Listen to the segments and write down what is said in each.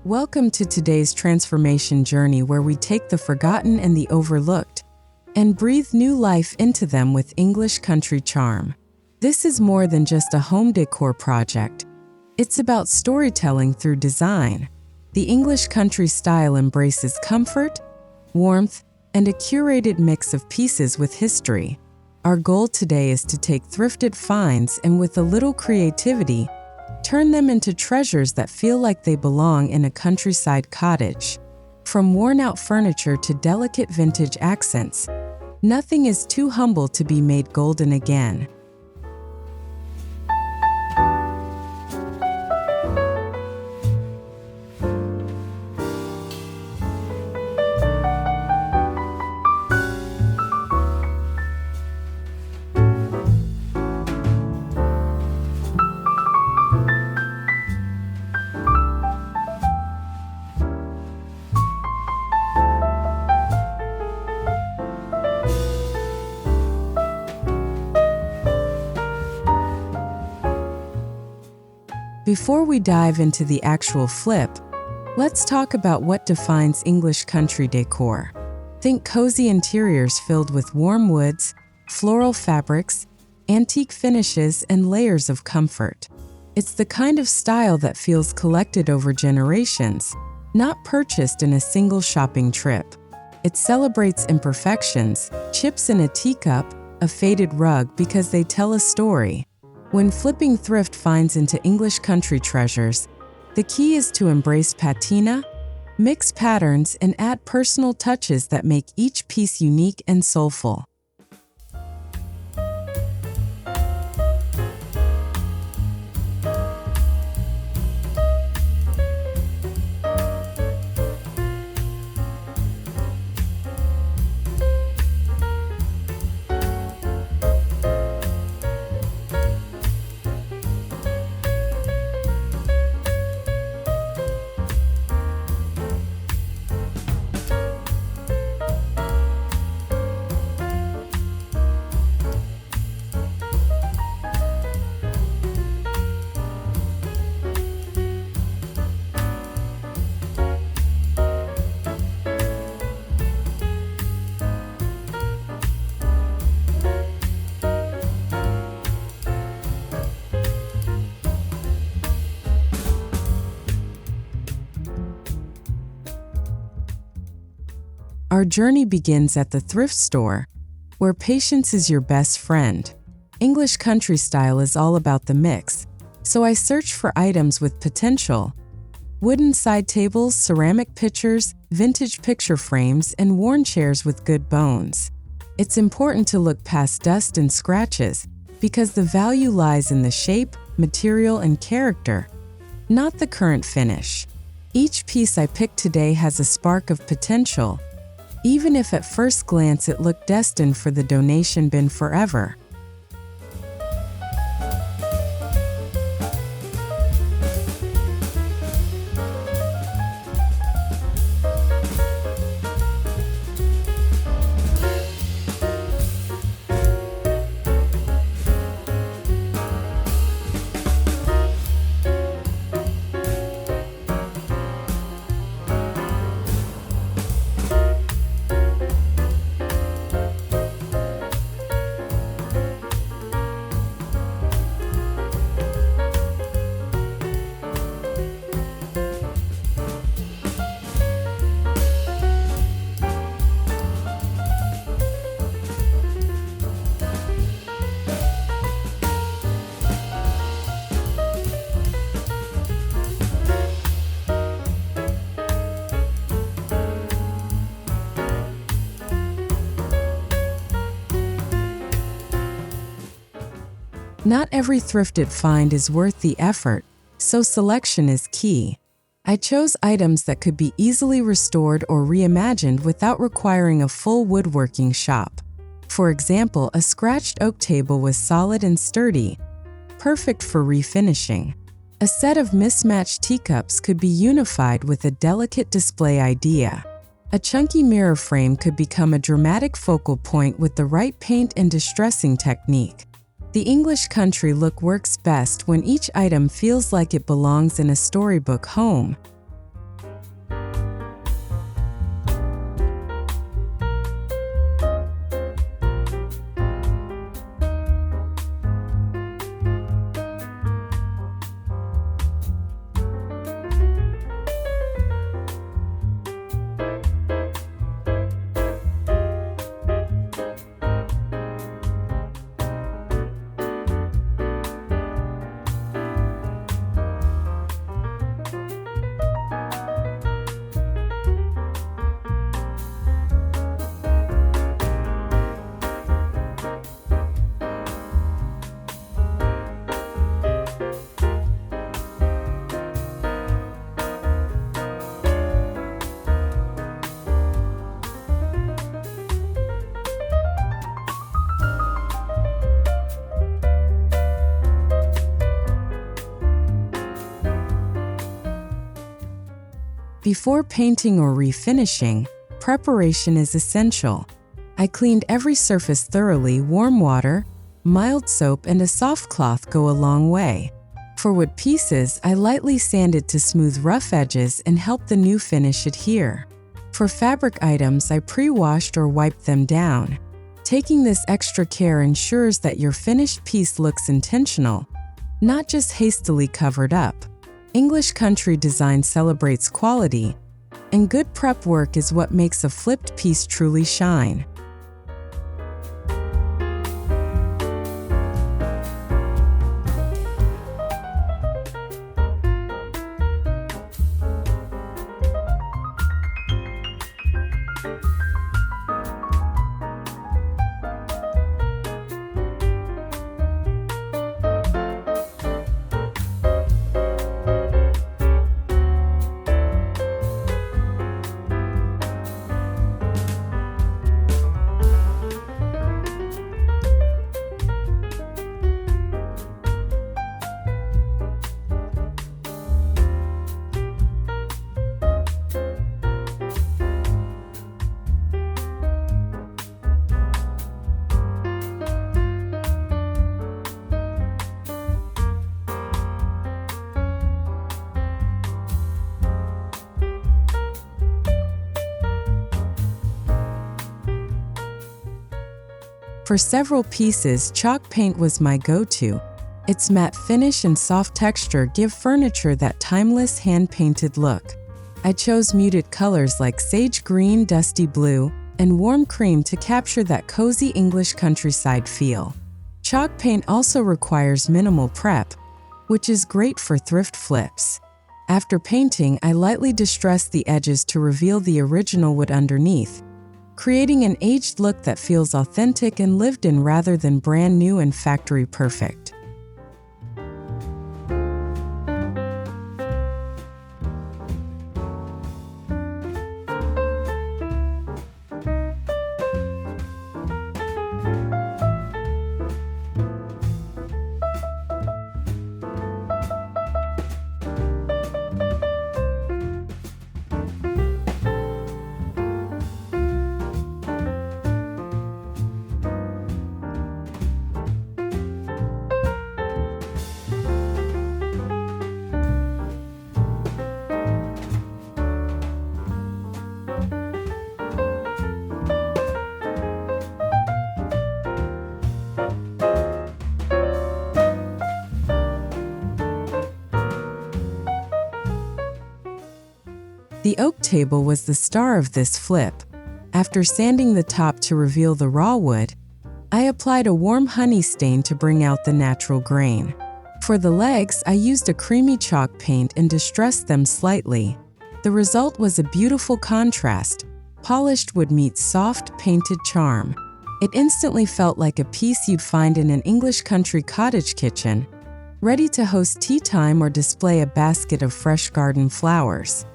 Welcome to today's transformation journey where we take the forgotten and the overlooked and breathe new life into them with English country charm. This is more than just a home decor project. It's about storytelling through design. The English country style embraces comfort, warmth, and a curated mix of pieces with history. Our goal today is to take thrifted finds and, with a little creativity, turn them into treasures that feel like they belong in a countryside cottage. From worn-out furniture to delicate vintage accents, nothing is too humble to be made golden again. Before we dive into the actual flip, let's talk about what defines English country decor. Think cozy interiors filled with warm woods, floral fabrics, antique finishes, and layers of comfort. It's the kind of style that feels collected over generations, not purchased in a single shopping trip. It celebrates imperfections, chips in a teacup, a faded rug, because they tell a story. When flipping thrift finds into English country treasures, the key is to embrace patina, mix patterns, and add personal touches that make each piece unique and soulful. Our journey begins at the thrift store, where patience is your best friend. English country style is all about the mix, so I search for items with potential. Wooden side tables, ceramic pitchers, vintage picture frames, and worn chairs with good bones. It's important to look past dust and scratches, because the value lies in the shape, material, and character, not the current finish. Each piece I picked today has a spark of potential, even if at first glance it looked destined for the donation bin forever. Not every thrifted find is worth the effort, so selection is key. I chose items that could be easily restored or reimagined without requiring a full woodworking shop. For example, a scratched oak table was solid and sturdy, perfect for refinishing. A set of mismatched teacups could be unified with a delicate display idea. A chunky mirror frame could become a dramatic focal point with the right paint and distressing technique. The English country look works best when each item feels like it belongs in a storybook home. Before painting or refinishing, preparation is essential. I cleaned every surface thoroughly. Warm water, mild soap, and a soft cloth go a long way. For wood pieces, I lightly sanded to smooth rough edges and help the new finish adhere. For fabric items, I pre-washed or wiped them down. Taking this extra care ensures that your finished piece looks intentional, not just hastily covered up. English country design celebrates quality, and good prep work is what makes a flipped piece truly shine. For several pieces, chalk paint was my go-to. Its matte finish and soft texture give furniture that timeless hand-painted look. I chose muted colors like sage green, dusty blue, and warm cream to capture that cozy English countryside feel. Chalk paint also requires minimal prep, which is great for thrift flips. After painting, I lightly distressed the edges to reveal the original wood underneath, creating an aged look that feels authentic and lived in rather than brand new and factory perfect. The oak table was the star of this flip. After sanding the top to reveal the raw wood, I applied a warm honey stain to bring out the natural grain. For the legs, I used a creamy chalk paint and distressed them slightly. The result was a beautiful contrast. Polished wood meets soft, painted charm. It instantly felt like a piece you'd find in an English country cottage kitchen, ready to host tea time or display a basket of fresh garden flowers.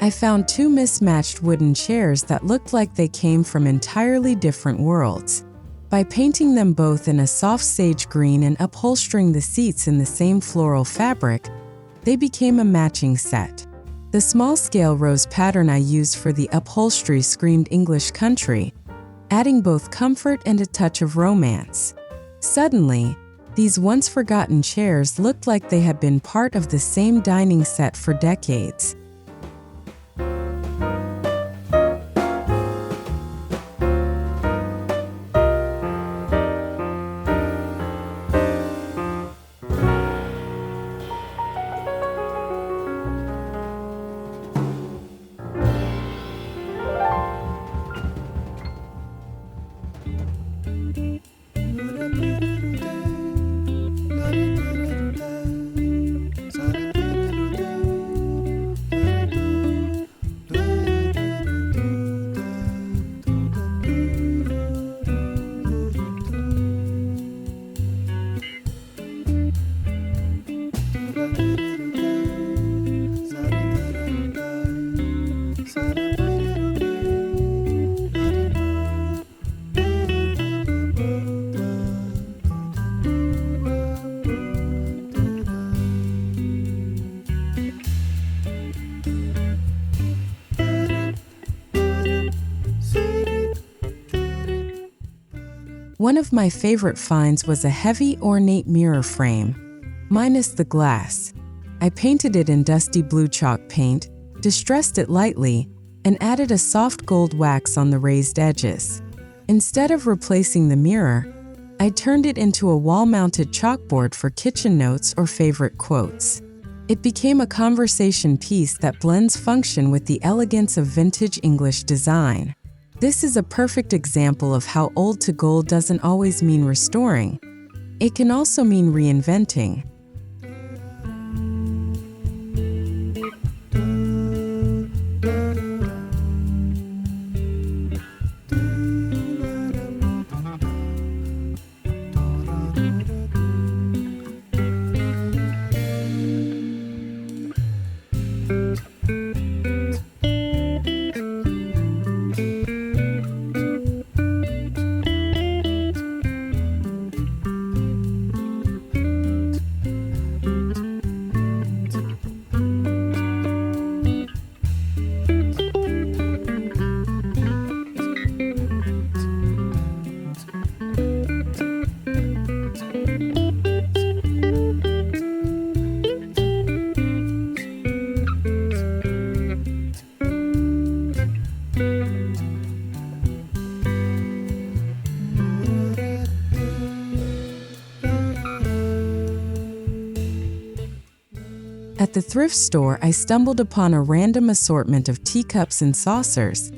I found two mismatched wooden chairs that looked like they came from entirely different worlds. By painting them both in a soft sage green and upholstering the seats in the same floral fabric, they became a matching set. The small-scale rose pattern I used for the upholstery screamed English country, adding both comfort and a touch of romance. Suddenly, these once-forgotten chairs looked like they had been part of the same dining set for decades. One of my favorite finds was a heavy ornate mirror frame, minus the glass. I painted it in dusty blue chalk paint, distressed it lightly, and added a soft gold wax on the raised edges. Instead of replacing the mirror, I turned it into a wall-mounted chalkboard for kitchen notes or favorite quotes. It became a conversation piece that blends function with the elegance of vintage English design. This is a perfect example of how old to gold doesn't always mean restoring. It can also mean reinventing. At the thrift store, I stumbled upon a random assortment of teacups and saucers.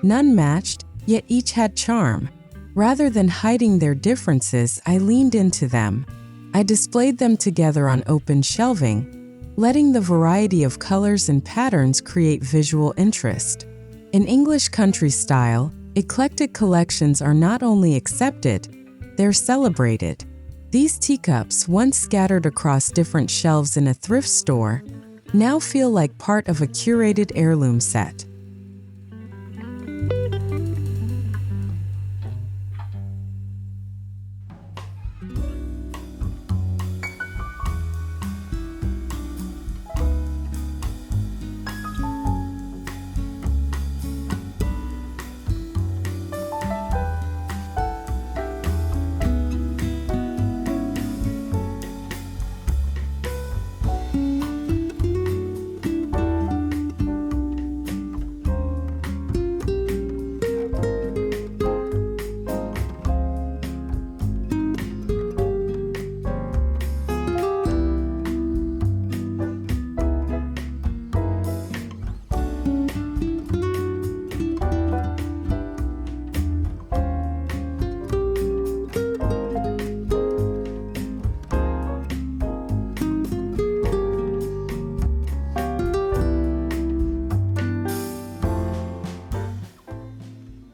None matched, yet each had charm. Rather than hiding their differences, I leaned into them. I displayed them together on open shelving, letting the variety of colors and patterns create visual interest. In English country style, eclectic collections are not only accepted, they're celebrated. These teacups, once scattered across different shelves in a thrift store, now feel like part of a curated heirloom set.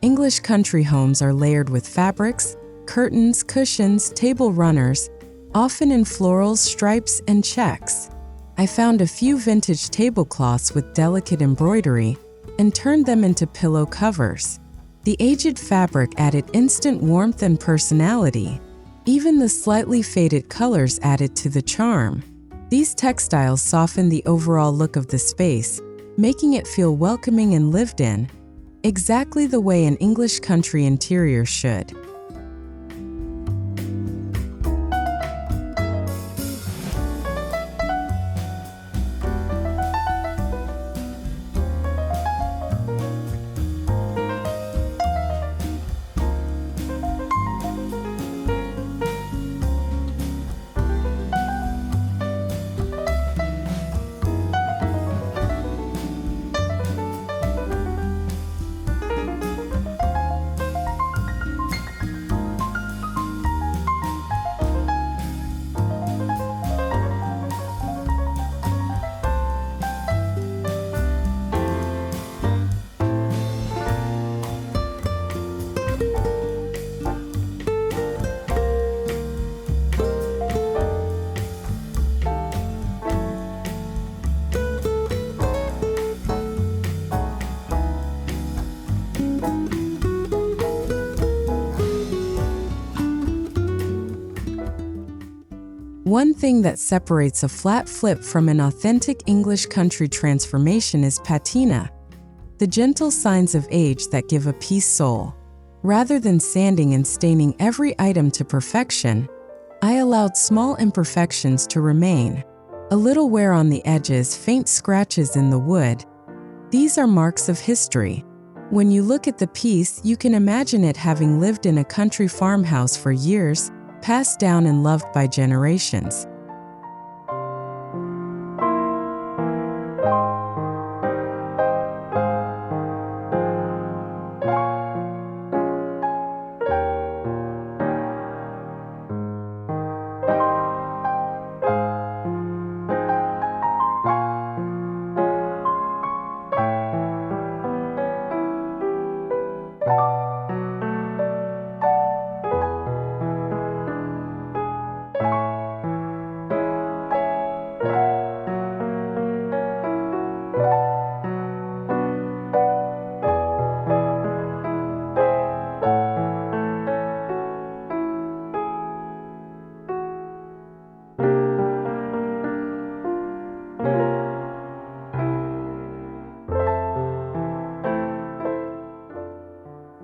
English country homes are layered with fabrics, curtains, cushions, table runners, often in florals, stripes, and checks. I found a few vintage tablecloths with delicate embroidery and turned them into pillow covers. The aged fabric added instant warmth and personality. Even the slightly faded colors added to the charm. These textiles soften the overall look of the space, making it feel welcoming and lived in, exactly the way an English country interior should. One thing that separates a flat flip from an authentic English country transformation is patina, the gentle signs of age that give a piece soul. Rather than sanding and staining every item to perfection, I allowed small imperfections to remain. A little wear on the edges, faint scratches in the wood. These are marks of history. When you look at the piece, you can imagine it having lived in a country farmhouse for years, passed down and loved by generations.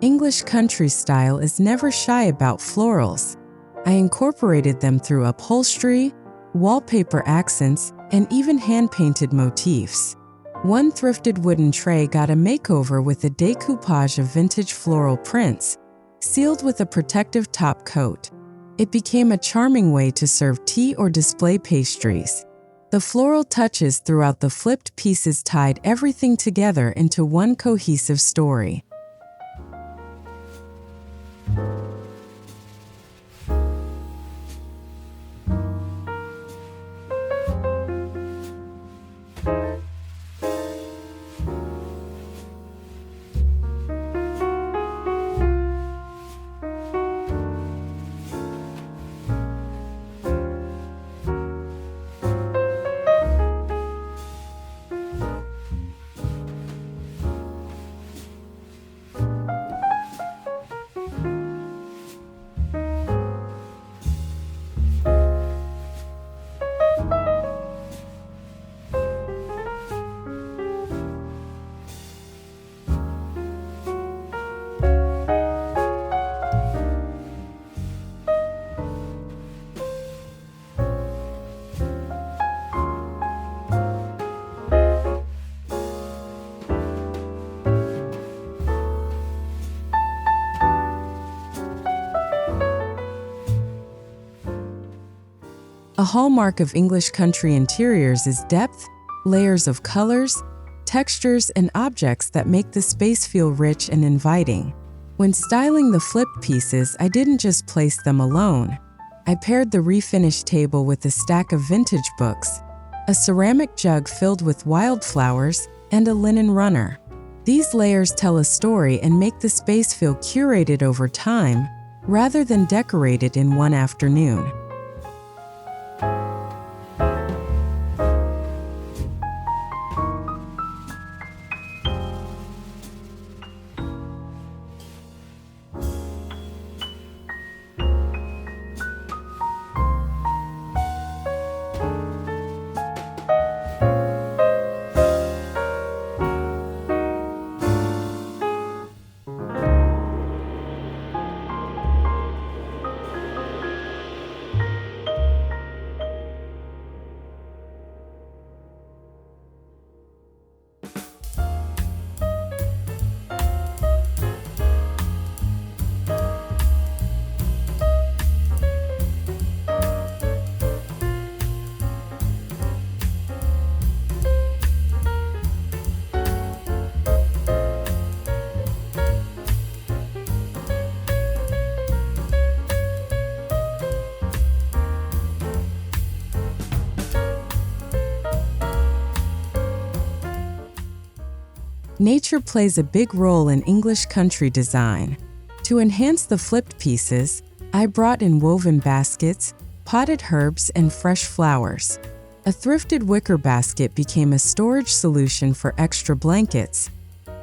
English country style is never shy about florals. I incorporated them through upholstery, wallpaper accents, and even hand-painted motifs. One thrifted wooden tray got a makeover with a decoupage of vintage floral prints, sealed with a protective top coat. It became a charming way to serve tea or display pastries. The floral touches throughout the flipped pieces tied everything together into one cohesive story. A hallmark of English country interiors is depth, layers of colors, textures, and objects that make the space feel rich and inviting. When styling the flipped pieces, I didn't just place them alone. I paired the refinished table with a stack of vintage books, a ceramic jug filled with wildflowers, and a linen runner. These layers tell a story and make the space feel curated over time, rather than decorated in one afternoon. Nature plays a big role in English country design. To enhance the flipped pieces, I brought in woven baskets, potted herbs, and fresh flowers. A thrifted wicker basket became a storage solution for extra blankets,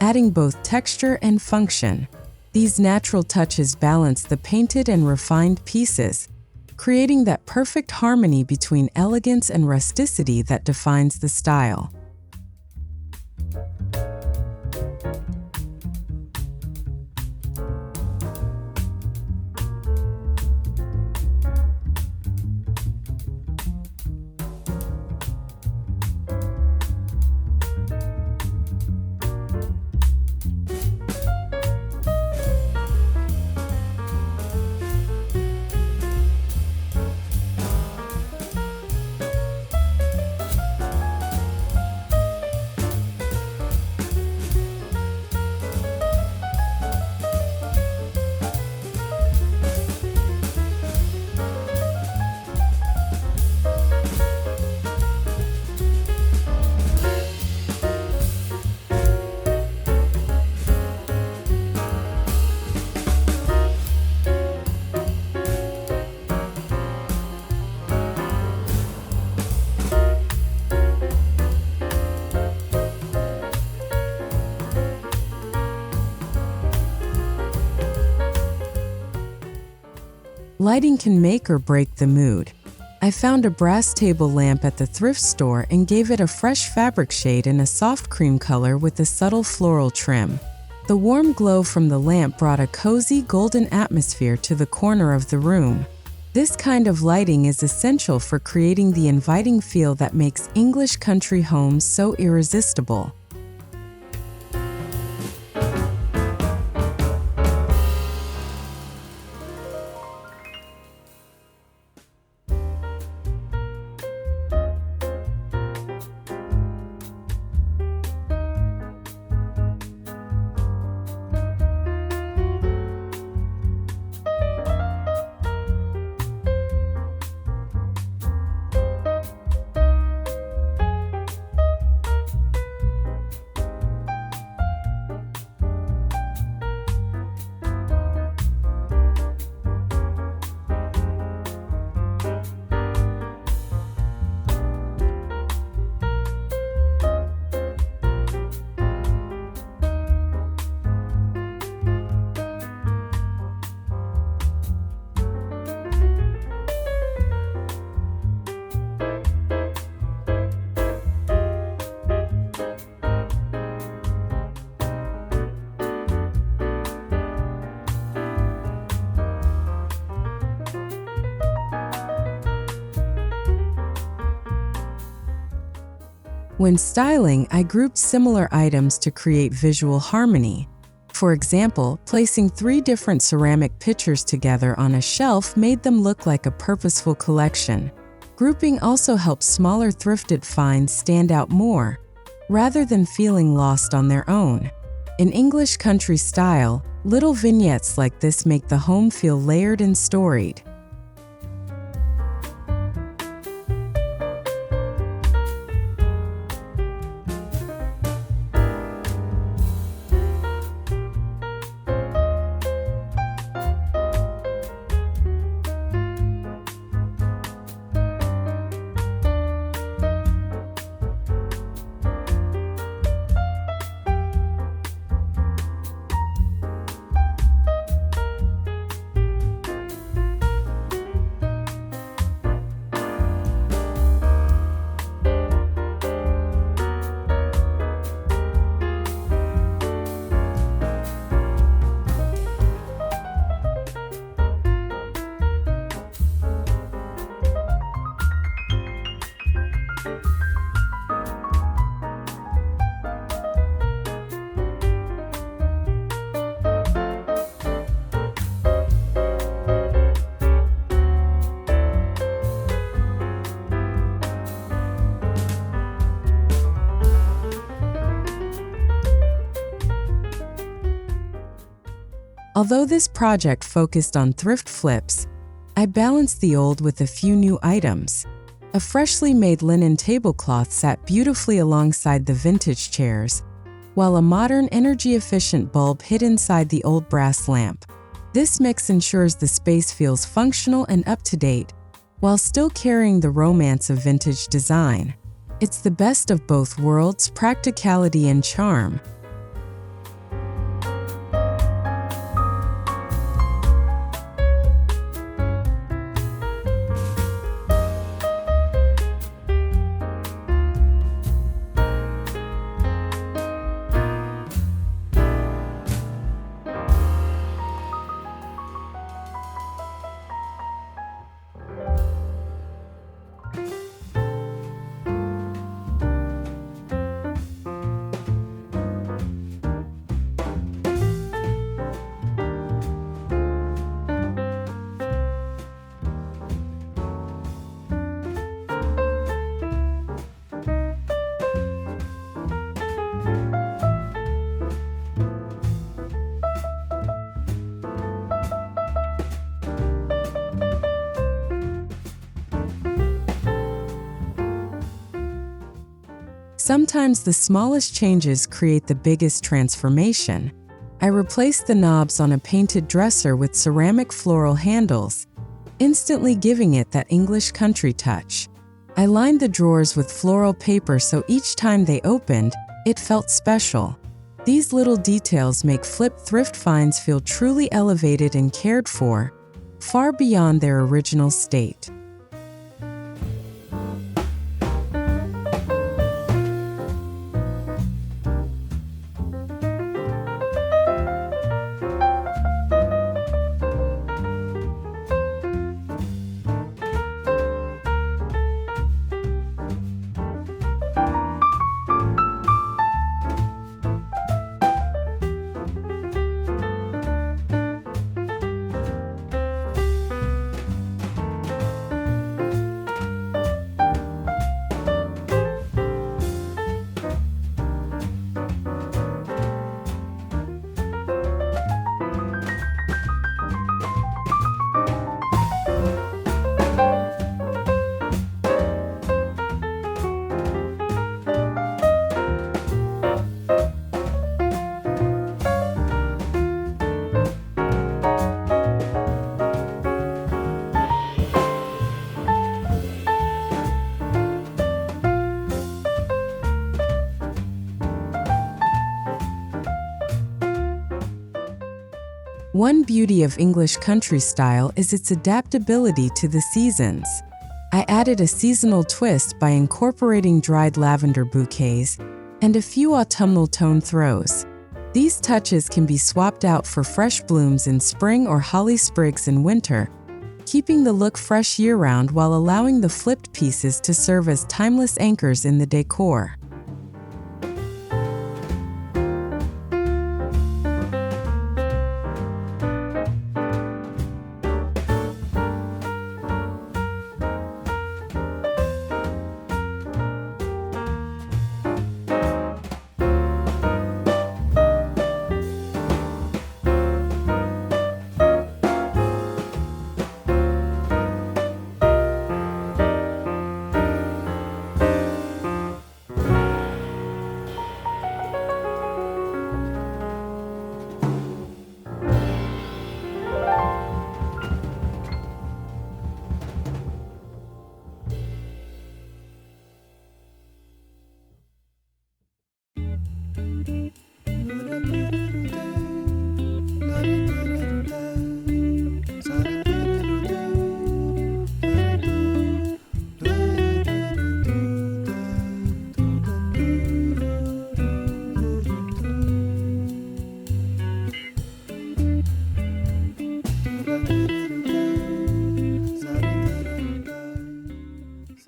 adding both texture and function. These natural touches balance the painted and refined pieces, creating that perfect harmony between elegance and rusticity that defines the style. Lighting can make or break the mood. I found a brass table lamp at the thrift store and gave it a fresh fabric shade in a soft cream color with a subtle floral trim. The warm glow from the lamp brought a cozy golden atmosphere to the corner of the room. This kind of lighting is essential for creating the inviting feel that makes English country homes so irresistible. When styling, I grouped similar items to create visual harmony. For example, placing 3 different ceramic pitchers together on a shelf made them look like a purposeful collection. Grouping also helps smaller thrifted finds stand out more, rather than feeling lost on their own. In English country style, little vignettes like this make the home feel layered and storied. Although this project focused on thrift flips, I balanced the old with a few new items. A freshly made linen tablecloth sat beautifully alongside the vintage chairs, while a modern energy-efficient bulb hid inside the old brass lamp. This mix ensures the space feels functional and up-to-date, while still carrying the romance of vintage design. It's the best of both worlds, practicality and charm. Sometimes the smallest changes create the biggest transformation. I replaced the knobs on a painted dresser with ceramic floral handles, instantly giving it that English country touch. I lined the drawers with floral paper so each time they opened, it felt special. These little details make flipped thrift finds feel truly elevated and cared for, far beyond their original state. One beauty of English country style is its adaptability to the seasons. I added a seasonal twist by incorporating dried lavender bouquets and a few autumnal tone throws. These touches can be swapped out for fresh blooms in spring or holly sprigs in winter, keeping the look fresh year-round while allowing the flipped pieces to serve as timeless anchors in the decor.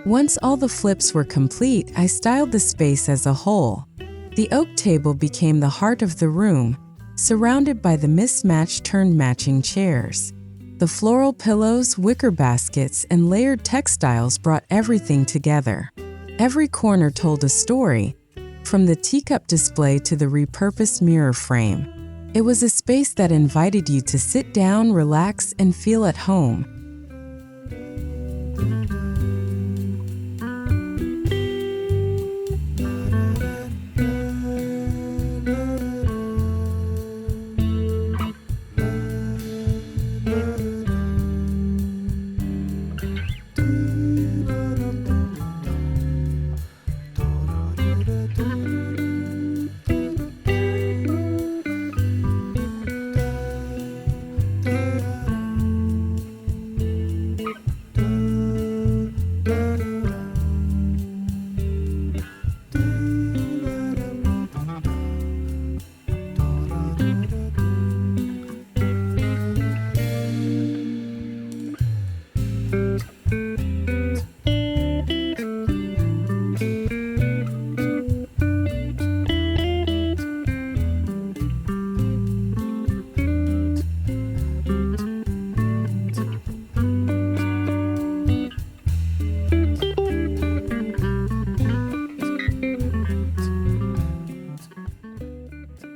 Once all the flips were complete, I styled the space as a whole. The oak table became the heart of the room, surrounded by the mismatched turned-matching chairs. The floral pillows, wicker baskets, and layered textiles brought everything together. Every corner told a story, from the teacup display to the repurposed mirror frame. It was a space that invited you to sit down, relax, and feel at home.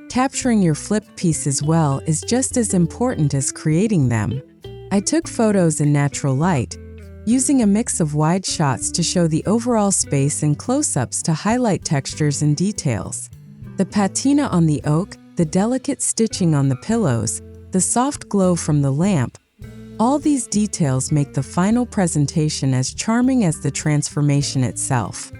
Capturing your flipped pieces well is just as important as creating them. I took photos in natural light, using a mix of wide shots to show the overall space and close-ups to highlight textures and details. The patina on the oak, the delicate stitching on the pillows, the soft glow from the lamp, all these details make the final presentation as charming as the transformation itself.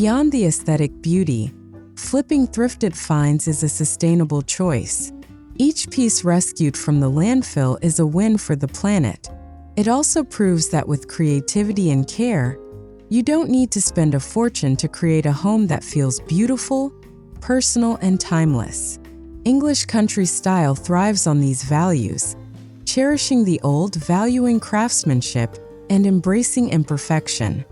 Beyond the aesthetic beauty, flipping thrifted finds is a sustainable choice. Each piece rescued from the landfill is a win for the planet. It also proves that with creativity and care, you don't need to spend a fortune to create a home that feels beautiful, personal, and timeless. English country style thrives on these values, cherishing the old, valuing craftsmanship, and embracing imperfection.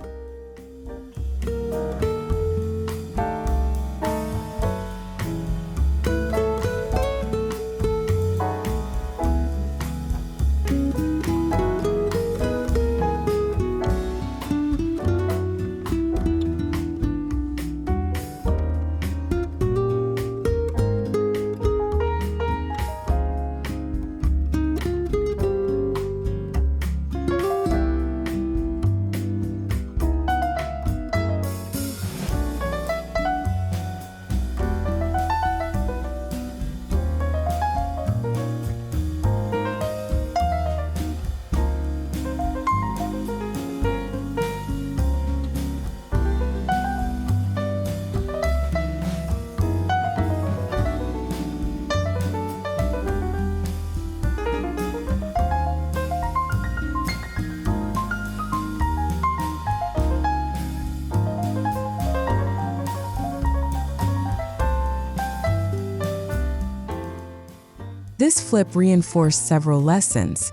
This flip reinforced several lessons.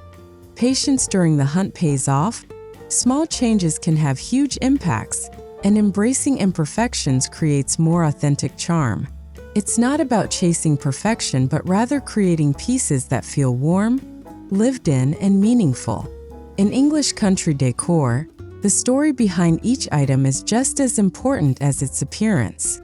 Patience during the hunt pays off, small changes can have huge impacts, and embracing imperfections creates more authentic charm. It's not about chasing perfection, but rather creating pieces that feel warm, lived in, and meaningful. In English country decor, the story behind each item is just as important as its appearance.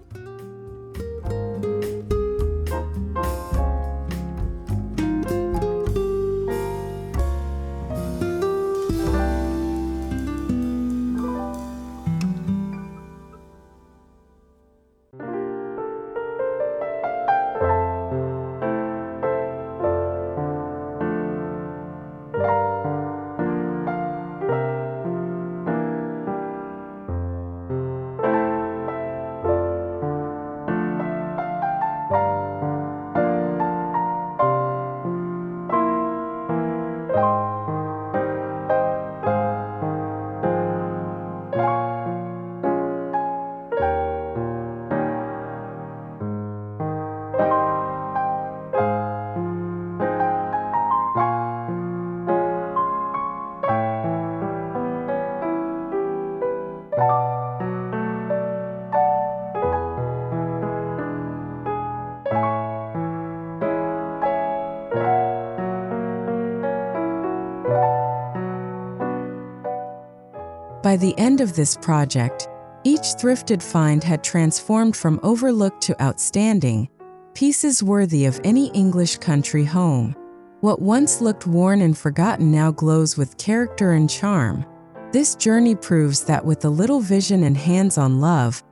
By the end of this project, each thrifted find had transformed from overlooked to outstanding, pieces worthy of any English country home. What once looked worn and forgotten now glows with character and charm. This journey proves that with a little vision and hands-on love,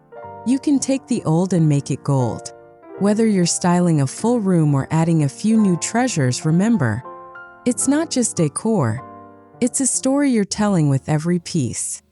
you can take the old and make it gold. Whether you're styling a full room or adding a few new treasures, remember, it's not just decor, it's a story you're telling with every piece.